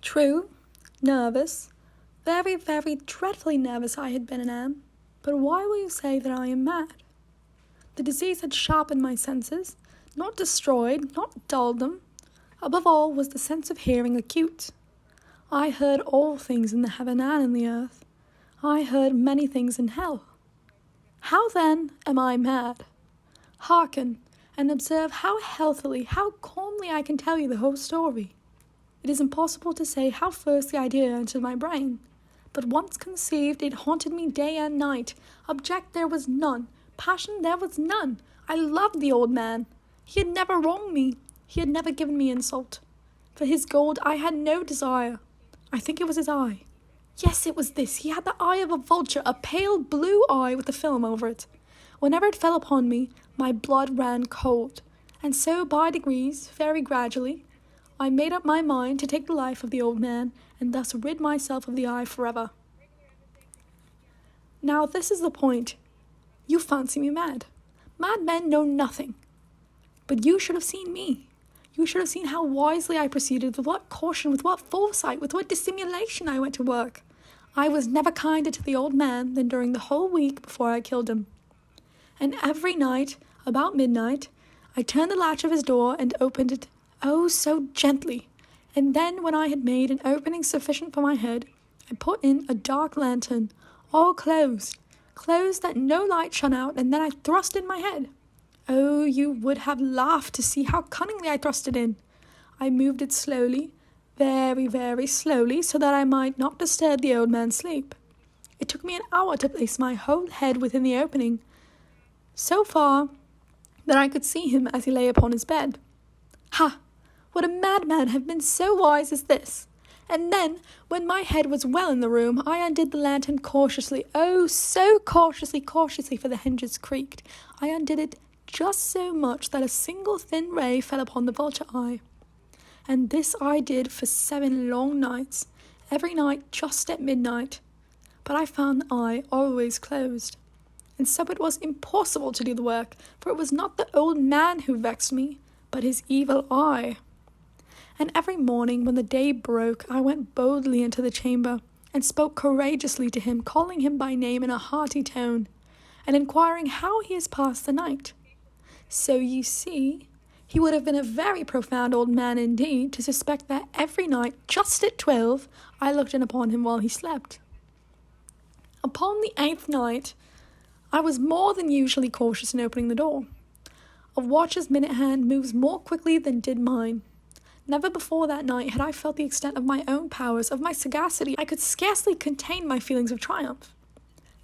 True, nervous, very, very dreadfully nervous I had been and am, but why will you say that I am mad? The disease had sharpened my senses, not destroyed, not dulled them. Above all was the sense of hearing acute. I heard all things in the heaven and in the earth. I heard many things in hell. How then am I mad? Hearken, and observe how healthily, how calmly I can tell you the whole story. It is impossible to say how first the idea entered my brain, but once conceived, it haunted me day and night. Object there was none, passion there was none. I loved the old man. He had never wronged me. He had never given me insult. For his gold I had no desire. I think it was his eye. Yes, it was this. He had the eye of a vulture, a pale blue eye with a film over it. Whenever it fell upon me, my blood ran cold. And so by degrees, very gradually, I made up my mind to take the life of the old man, and thus rid myself of the eye forever. Now this is the point. You fancy me mad. Madmen know nothing. But you should have seen me. You should have seen how wisely I proceeded, with what caution, with what foresight, with what dissimulation I went to work. I was never kinder to the old man than during the whole week before I killed him. And every night, about midnight, I turned the latch of his door and opened it, oh, so gently. And then, when I had made an opening sufficient for my head, I put in a dark lantern, all closed that no light shone out, and then I thrust in my head. Oh, you would have laughed to see how cunningly I thrust it in. I moved it slowly, very, very slowly, so that I might not disturb the old man's sleep. It took me an hour to place my whole head within the opening, so far that I could see him as he lay upon his bed. Ha! Would a madman have been so wise as this? And then, when my head was well in the room, I undid the lantern cautiously, oh, so cautiously, for the hinges creaked. I undid it just so much that a single thin ray fell upon the vulture eye. And this I did for 7 long nights, every night just at midnight. But I found the eye always closed. And so it was impossible to do the work, for it was not the old man who vexed me, but his evil eye. And every morning when the day broke, I went boldly into the chamber, and spoke courageously to him, calling him by name in a hearty tone, and inquiring how he has passed the night. So you see, he would have been a very profound old man indeed to suspect that every night, just at 12, I looked in upon him while he slept. Upon the 8th night, I was more than usually cautious in opening the door. A watch's minute hand moves more quickly than did mine. Never before that night had I felt the extent of my own powers, of my sagacity. I could scarcely contain my feelings of triumph.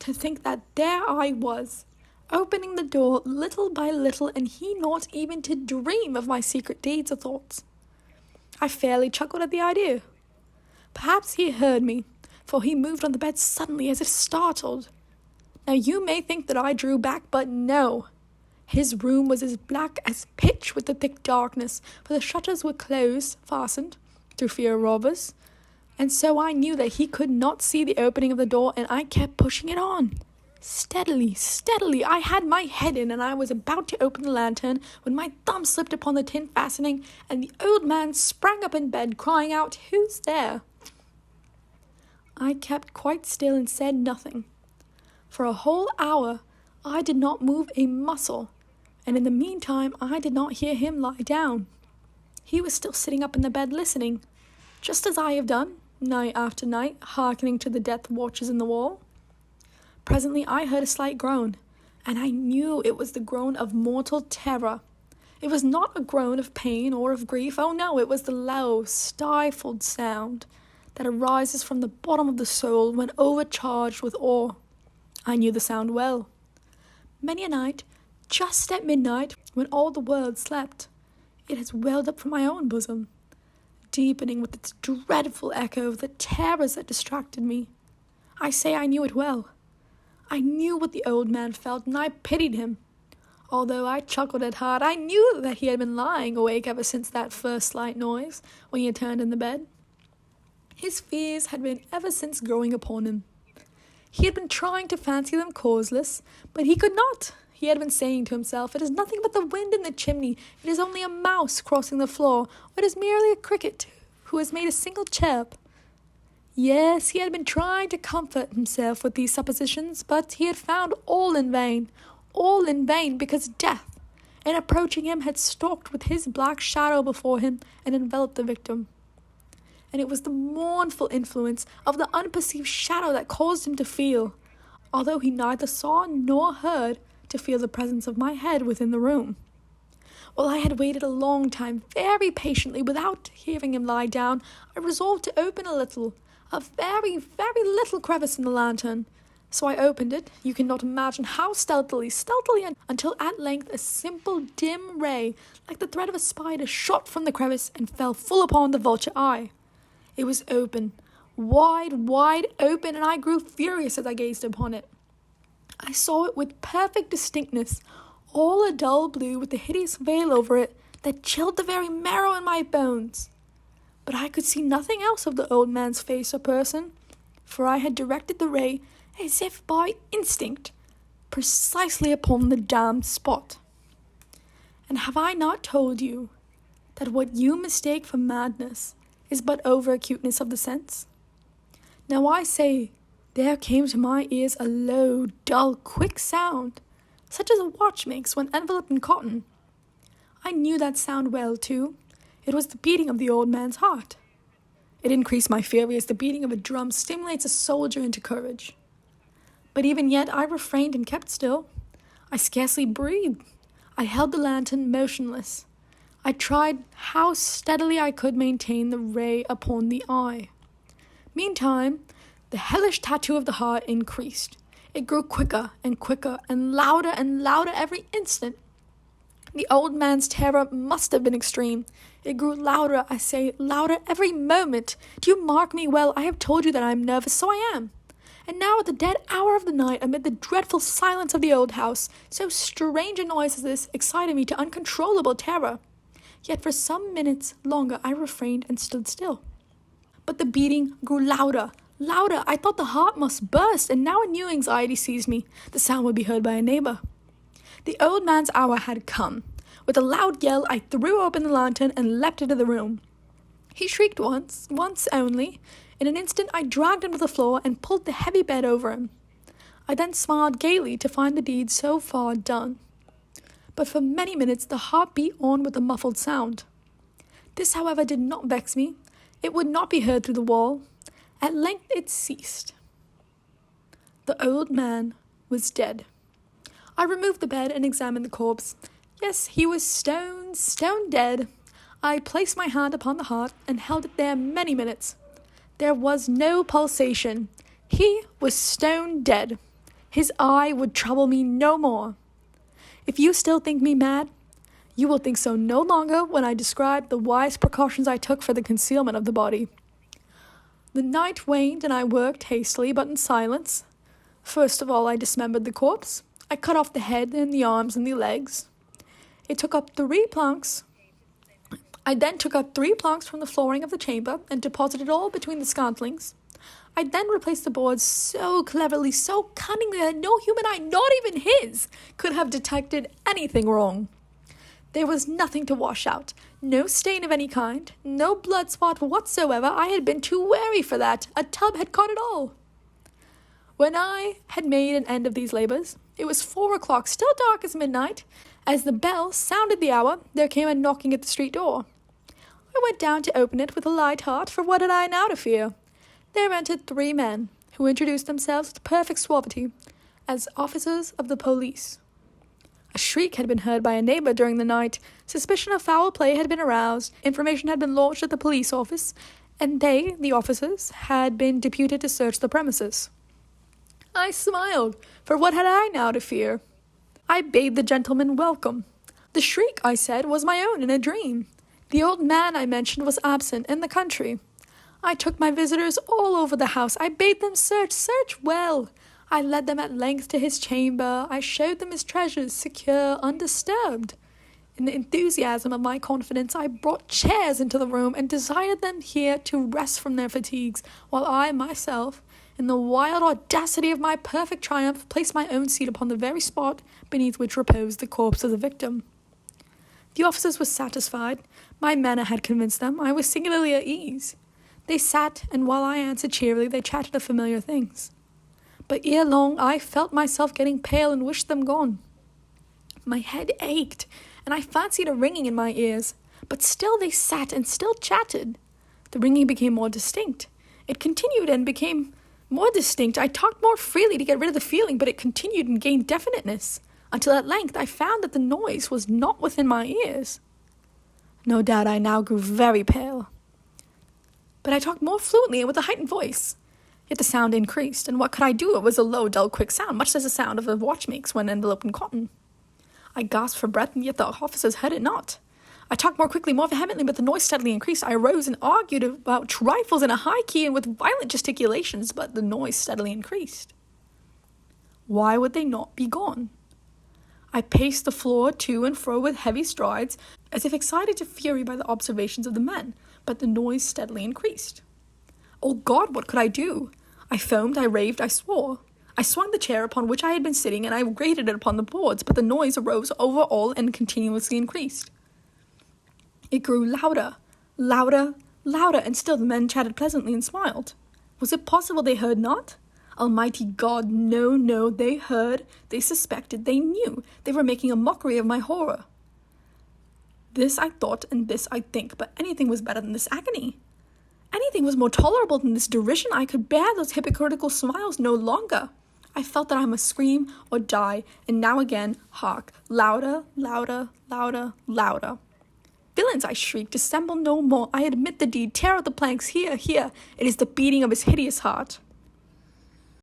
To think that there I was, opening the door little by little, and he not even to dream of my secret deeds or thoughts. I fairly chuckled at the idea. Perhaps he heard me, for he moved on the bed suddenly as if startled. Now you may think that I drew back, but no. His room was as black as pitch with the thick darkness, for the shutters were closed, fastened, through fear of robbers, and so I knew that he could not see the opening of the door, and I kept pushing it on. Steadily, I had my head in, and I was about to open the lantern, when my thumb slipped upon the tin fastening, and the old man sprang up in bed, crying out, "Who's there?" I kept quite still and said nothing. For a whole hour I did not move a muscle, and in the meantime I did not hear him lie down. He was still sitting up in the bed listening, just as I have done, night after night, hearkening to the death watches in the wall. Presently I heard a slight groan, and I knew it was the groan of mortal terror. It was not a groan of pain or of grief. Oh no, it was the low, stifled sound that arises from the bottom of the soul when overcharged with awe. I knew the sound well. Many a night, just at midnight, when all the world slept, it has welled up from my own bosom, deepening with its dreadful echo of the terrors that distracted me. I say I knew it well. I knew what the old man felt, and I pitied him. Although I chuckled at heart, I knew that he had been lying awake ever since that first slight noise, when he had turned in the bed. His fears had been ever since growing upon him. He had been trying to fancy them causeless, but he could not. He had been saying to himself, "It is nothing but the wind in the chimney. It is only a mouse crossing the floor, or it is merely a cricket who has made a single chirp. Yes, he had been trying to comfort himself with these suppositions, but he had found all in vain, because death, in approaching him, had stalked with his black shadow before him and enveloped the victim. And it was the mournful influence of the unperceived shadow that caused him to feel, although he neither saw nor heard, to feel the presence of my head within the room. While I had waited a long time, very patiently, without hearing him lie down, I resolved to open a very, very little crevice in the lantern. So I opened it, you cannot imagine how stealthily, until at length a simple dim ray, like the thread of a spider, shot from the crevice and fell full upon the vulture eye. It was open, wide open, and I grew furious as I gazed upon it. I saw it with perfect distinctness, all a dull blue with a hideous veil over it that chilled the very marrow in my bones. But I could see nothing else of the old man's face or person, for I had directed the ray, as if by instinct, precisely upon the damned spot. And have I not told you that what you mistake for madness is but over-acuteness of the sense? Now I say, there came to my ears a low, dull, quick sound, such as a watch makes when enveloped in cotton. I knew that sound well, too. It was the beating of the old man's heart. It increased my fury as the beating of a drum stimulates a soldier into courage. But even yet I refrained and kept still. I scarcely breathed. I held the lantern motionless. I tried how steadily I could maintain the ray upon the eye. Meantime, the hellish tattoo of the heart increased. It grew quicker and quicker and louder every instant. The old man's terror must have been extreme. It grew louder, I say, louder every moment. Do you mark me well? I have told you that I am nervous, so I am. And now at the dead hour of the night, amid the dreadful silence of the old house, so strange a noise as this excited me to uncontrollable terror. Yet for some minutes longer I refrained and stood still. But the beating grew louder. I thought the heart must burst, and now a new anxiety seized me. The sound would be heard by a neighbor. The old man's hour had come. With a loud yell, I threw open the lantern and leapt into the room. He shrieked once only. In an instant, I dragged him to the floor and pulled the heavy bed over him. I then smiled gaily to find the deed so far done. But for many minutes, the heart beat on with a muffled sound. This, however, did not vex me. It would not be heard through the wall. At length it ceased. The old man was dead. I removed the bed and examined the corpse. Yes, he was stone dead. I placed my hand upon the heart and held it there many minutes. There was no pulsation. He was stone dead. His eye would trouble me no more. If you still think me mad, you will think so no longer when I describe the wise precautions I took for the concealment of the body. The night waned and I worked hastily but in silence. First of all, I dismembered the corpse. I cut off the head and the arms and the legs. I then took up 3 planks from the flooring of the chamber and deposited all between the scantlings. I then replaced the boards so cleverly, so cunningly that no human eye, not even his, could have detected anything wrong. There was nothing to wash out, no stain of any kind, no blood spot whatsoever. I had been too wary for that. A tub had caught it all. When I had made an end of these labors, it was 4 o'clock, still dark as midnight. As the bell sounded the hour, there came a knocking at the street door. I went down to open it with a light heart, for what had I now to fear? There entered 3 men, who introduced themselves with perfect suavity as officers of the police. A shriek had been heard by a neighbor during the night. Suspicion of foul play had been aroused. Information had been lodged at the police office, and they, the officers, had been deputed to search the premises. I smiled, for what had I now to fear? I bade the gentleman welcome. The shriek, I said, was my own in a dream. The old man I mentioned was absent in the country. I took my visitors all over the house. I bade them search well. I led them at length to his chamber. I showed them his treasures, secure, undisturbed. In the enthusiasm of my confidence, I brought chairs into the room and desired them here to rest from their fatigues, while I myself, in the wild audacity of my perfect triumph, placed my own seat upon the very spot beneath which reposed the corpse of the victim. The officers were satisfied. My manner had convinced them. I was singularly at ease. They sat, and while I answered cheerily, they chatted of familiar things. But ere long, I felt myself getting pale and wished them gone. My head ached, and I fancied a ringing in my ears. But still they sat and still chatted. The ringing became more distinct. It continued and became more distinct. I talked more freely to get rid of the feeling, but it continued and gained definiteness, until at length I found that the noise was not within my ears. No doubt I now grew very pale. But I talked more fluently and with a heightened voice. Yet the sound increased, and what could I do? It was a low, dull, quick sound, much as the sound of a watch makes when enveloped in cotton. I gasped for breath, and yet the officers heard it not. I talked more quickly, more vehemently, but the noise steadily increased. I arose and argued about trifles in a high key and with violent gesticulations, but the noise steadily increased. Why would they not be gone? I paced the floor to and fro with heavy strides, as if excited to fury by the observations of the men, but the noise steadily increased. Oh God, what could I do? I foamed, I raved, I swore. I swung the chair upon which I had been sitting, and I grated it upon the boards, but the noise arose over all and continuously increased. It grew louder, louder, louder, and still the men chatted pleasantly and smiled. Was it possible they heard not? Almighty God, no, they heard, they suspected, they knew. They were making a mockery of my horror. This I thought, and this I think, but anything was better than this agony. Anything was more tolerable than this derision. I could bear those hypocritical smiles no longer. I felt that I must scream or die, and now again, hark, louder, louder, louder, louder. Villains, I shrieked, dissemble no more. I admit the deed. Tear out the planks. Here. It is the beating of his hideous heart.